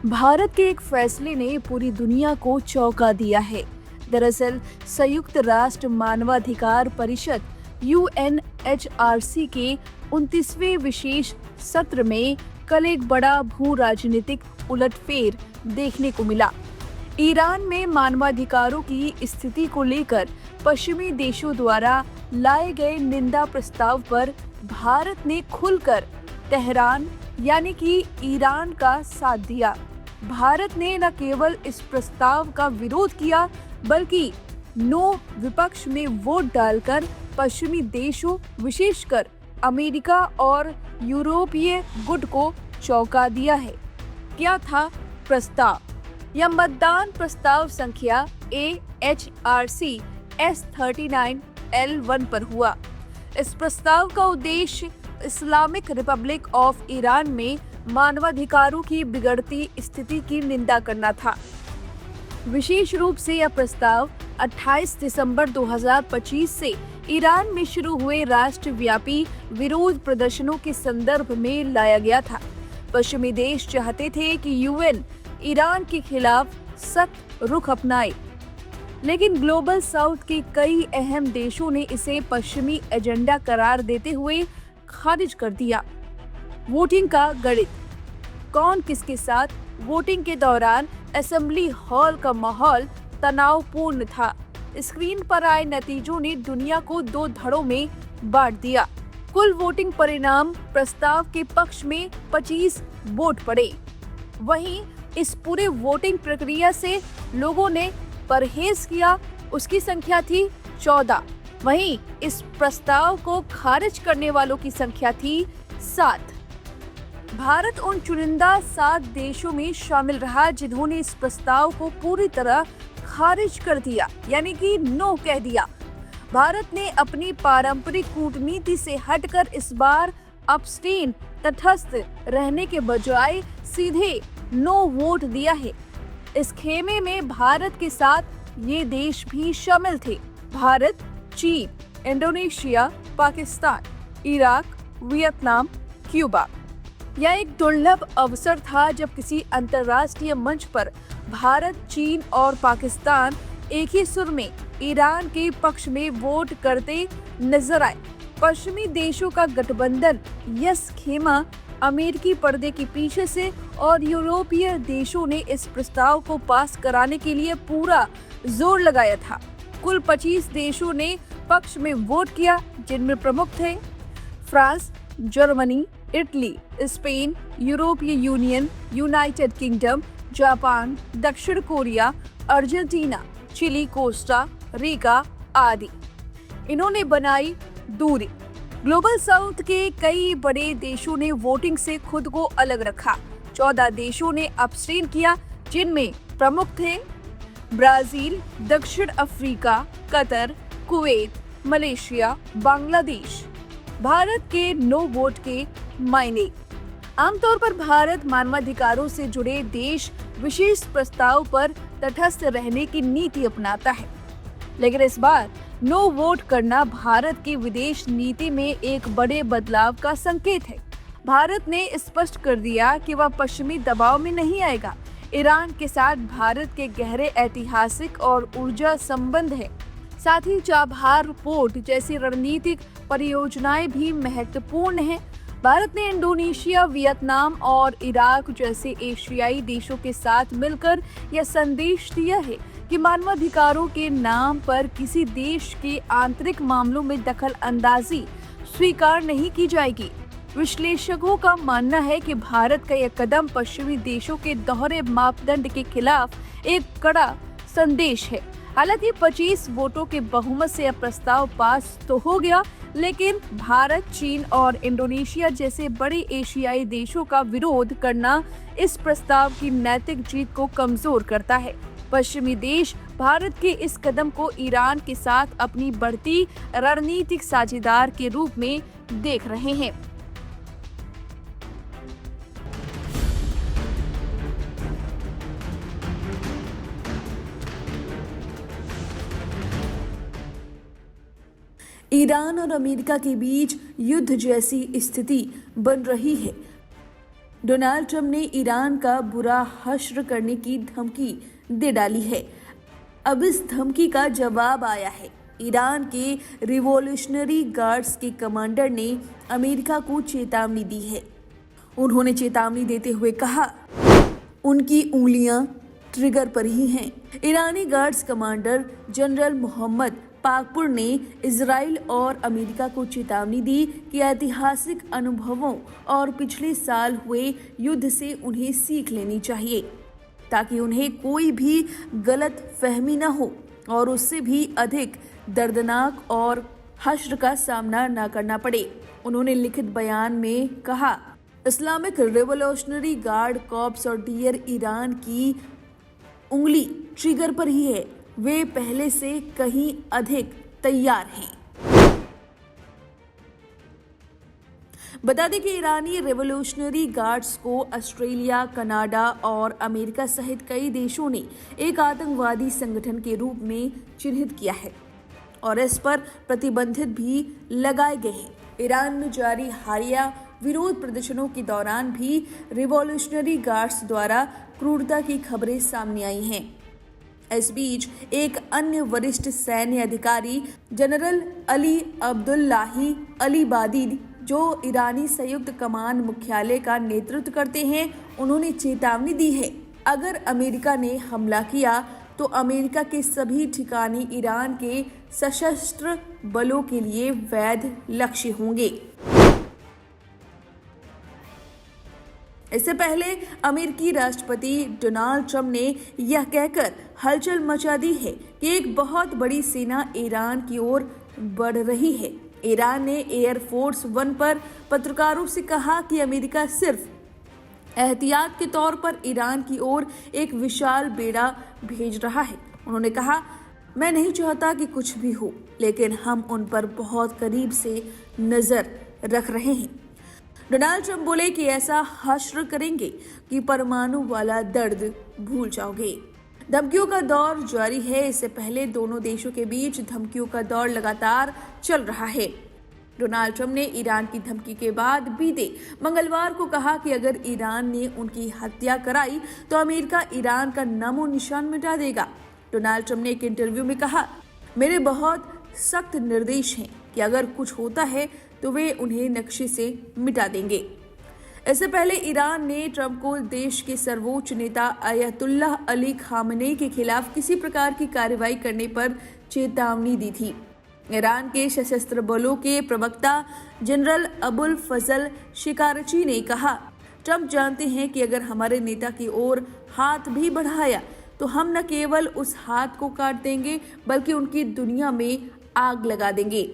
भारत के एक फैसले ने पूरी दुनिया को चौंका दिया है। दरअसल संयुक्त राष्ट्र मानवाधिकार परिषद UNHRC के 29वें विशेष सत्र में कल एक बड़ा भू राजनीतिक उलटफेर देखने को मिला। ईरान में मानवाधिकारों की स्थिति को लेकर पश्चिमी देशों द्वारा लाए गए निंदा प्रस्ताव पर भारत ने खुलकर तेहरान यानी कि ईरान का साथ दिया। भारत ने न केवल इस प्रस्ताव का विरोध किया बल्कि नो विपक्ष में वोट डालकर पश्चिमी देशों विशेषकर अमेरिका और यूरोपीय गुट को चौंका दिया है। क्या था प्रस्ताव? यह मतदान प्रस्ताव संख्या AHRC S39L1 पर हुआ। इस प्रस्ताव का उद्देश्य इस्लामिक रिपब्लिक ऑफ ईरान में मानवाधिकारों की बिगड़ती स्थिति की निंदा करना था। विशेष रूप से यह प्रस्ताव 28 दिसंबर 2025 से ईरान में शुरू हुए राष्ट्रव्यापी विरोध प्रदर्शनों के संदर्भ में लाया गया था। पश्चिमी देश चाहते थे कि UN ईरान के खिलाफ सख्त रुख अपनाए, लेकिन ग्लोबल साउथ के कई अहम देशों ने इसे पश्चिमी एजेंडा करार देते हुए खारिज कर दिया। वोटिंग का गणित, कौन किसके साथ? वोटिंग के दौरान असेंबली हॉल का माहौल तनावपूर्ण था। स्क्रीन पर आए नतीजों ने दुनिया को दो धड़ों में बांट दिया। कुल वोटिंग परिणाम प्रस्ताव के पक्ष में 25 वोट पड़े। वहीं इस पूरे वोटिंग प्रक्रिया से लोगों ने परहेज किया, उसकी संख्या थी 14। वहीं इस प्रस्ताव को खारिज करने वालों की संख्या थी 7। भारत उन चुनिंदा 7 देशों में शामिल रहा जिन्होंने इस प्रस्ताव को पूरी तरह खारिज कर दिया, यानी कि नो कह दिया। भारत ने अपनी पारंपरिक कूटनीति से हटकर इस बार अब्स्टेन तटस्थ रहने के बजाय सीधे नो वोट दिया है। इस खेमे में भारत के साथ ये देश भी शामिल थे: भारत, चीन, Indonesia, Pakistan, Iraq, Vietnam, Cuba. यह एक दुर्लभ अवसर था जब किसी अंतर्राष्ट्रीय मंच पर भारत, चीन और पाकिस्तान एक ही सुर में ईरान के पक्ष में वोट करते नजर आए। पश्चिमी देशों का गठबंधन यस खेमा अमेरिकी पर्दे के पीछे से और यूरोपीय देशों ने इस प्रस्ताव को पास कराने के लिए पूरा जोर लगाया था। कुल 25 देशों ने पक्ष में वोट किया, जिनमें प्रमुख थे फ्रांस, जर्मनी, इटली, स्पेन, यूरोपीय यूनियन, यूनाइटेड किंगडम, जापान, दक्षिण Korea, Argentina, Chile, Costa Rica आदि। इन्होंने बनाई दूरी। ग्लोबल साउथ के कई बड़े देशों ने वोटिंग से खुद को अलग रखा। 14 देशों ने अब्स्टेन किया, जिनमें प्रमुख थे ब्राजील, दक्षिण Africa, Qatar, Kuwait, Malaysia, Bangladesh. Bharat के नो वोट के मायने। आमतौर पर भारत मानवाधिकारों से जुड़े देश विशेष प्रस्ताव पर तटस्थ रहने की नीति अपनाता है, लेकिन इस बार नो वोट करना भारत की विदेश नीति में एक बड़े बदलाव का संकेत है। भारत ने स्पष्ट कर दिया कि वह पश्चिमी दबाव में नहीं आएगा। ईरान के साथ भारत के गहरे ऐतिहासिक और ऊर्जा संबंध है। साथ ही चाबहार पोर्ट जैसी रणनीतिक परियोजनाएं भी महत्वपूर्ण हैं। भारत ने इंडोनेशिया, वियतनाम और इराक जैसे एशियाई देशों के साथ मिलकर यह संदेश दिया है कि मानवाधिकारों के नाम पर किसी देश के आंतरिक मामलों में दखल अंदाजी स्वीकार नहीं की जाएगी। विश्लेषकों का मानना है कि भारत का यह कदम पश्चिमी देशों के दोहरे मापदंड के खिलाफ एक कड़ा संदेश है। हालांकि 25 वोटों के बहुमत से यह प्रस्ताव पास तो हो गया, लेकिन भारत, चीन और इंडोनेशिया जैसे बड़े एशियाई देशों का विरोध करना इस प्रस्ताव की नैतिक जीत को कमजोर करता है। पश्चिमी देश भारत के इस कदम को ईरान के साथ अपनी बढ़ती रणनीतिक साझेदार के रूप में देख रहे हैं। ईरान और अमेरिका के बीच युद्ध जैसी स्थिति बन रही है। डोनाल्ड ट्रंप ने ईरान का बुरा हश्र करने की धमकी दे डाली है। अब इस धमकी का जवाब आया है। ईरान के रिवॉल्यूशनरी गार्ड्स के कमांडर ने अमेरिका को चेतावनी दी है। उन्होंने चेतावनी देते हुए कहा, उनकी उंगलियां ट्रिगर पर ही हैं। ईरानी guards commander general Mohammad Pakpour ने इजराइल और अमेरिका को चेतावनी दी कि ऐतिहासिक अनुभवों और पिछले साल हुए युद्ध से उन्हें सीख लेनी चाहिए, ताकि उन्हें कोई भी गलत फहमी न हो और उससे भी अधिक दर्दनाक और हश्र का सामना न करना पड़े। उन्होंने लिखित बयान में कहा, इस्लामिक रिवॉल्यूशनरी गार्ड कॉर्प्स और डियर ईरान की उंगली ट्रिगर पर ही है। वे पहले से कहीं अधिक तैयार हैं। बता दें कि ईरानी रिवॉल्यूशनरी गार्ड्स को ऑस्ट्रेलिया, कनाडा और अमेरिका सहित कई देशों ने एक आतंकवादी संगठन के रूप में चिन्हित किया है और इस पर प्रतिबंधित भी लगाए गए हैं। ईरान में जारी हालिया विरोध प्रदर्शनों के दौरान भी रिवॉल्यूशनरी गार्ड्स द्वारा क्रूरता की खबरें सामने आई हैं। इस बीच एक अन्य वरिष्ठ सैन्य अधिकारी जनरल अली अब्दुल्लाही अली बादीद, जो ईरानी संयुक्त कमान मुख्यालय का नेतृत्व करते हैं, उन्होंने चेतावनी दी है, अगर अमेरिका ने हमला किया तो अमेरिका के सभी ठिकाने ईरान के सशस्त्र बलों के लिए वैध लक्ष्य होंगे। इससे पहले अमेरिकी राष्ट्रपति डोनाल्ड ट्रंप ने यह कहकर हलचल मचा दी है कि एक बहुत बड़ी सेना ईरान की ओर बढ़ रही है। ईरान ने एयरफोर्स वन पर पत्रकारों से कहा कि अमेरिका सिर्फ एहतियात के तौर पर ईरान की ओर एक विशाल बेड़ा भेज रहा है। उन्होंने कहा, मैं नहीं चाहता कि कुछ भी हो, लेकिन हम उन पर बहुत करीब से नजर रख रहे हैं। डोनाल्ड ट्रंप बोले कि ऐसा हश्र करेंगे कि परमाणु वाला दर्द भूल जाओगे। धमकियों का दौर जारी है। इससे पहले दोनों देशों के बीच धमकियों का दौर लगातार चल रहा है। डोनाल्ड ट्रंप ने ईरान की धमकी के बाद बीते मंगलवार को कहा कि अगर ईरान ने उनकी हत्या कराई तो अमेरिका ईरान का नामो निशान मिटा देगा। डोनाल्ड ट्रंप ने एक इंटरव्यू में कहा, मेरे बहुत सख्त निर्देश हैं कि अगर कुछ होता है तो वे उन्हें नक्शे से मिटा देंगे। इससे पहले ईरान ने ट्रंप को देश के सर्वोच्च नेता अयतुल्लाह अली खामेनी के खिलाफ किसी प्रकार की कार्रवाई करने पर चेतावनी दी थी। ईरान के सशस्त्र बलों के प्रवक्ता जनरल अबुल फजल शिकारची ने कहा, ट्रंप जानते हैं कि अगर हमारे नेता की ओर हाथ भी बढ़ाया तो हम न केवल उस हाथ को काट देंगे बल्कि उनकी दुनिया में आग लगा देंगे।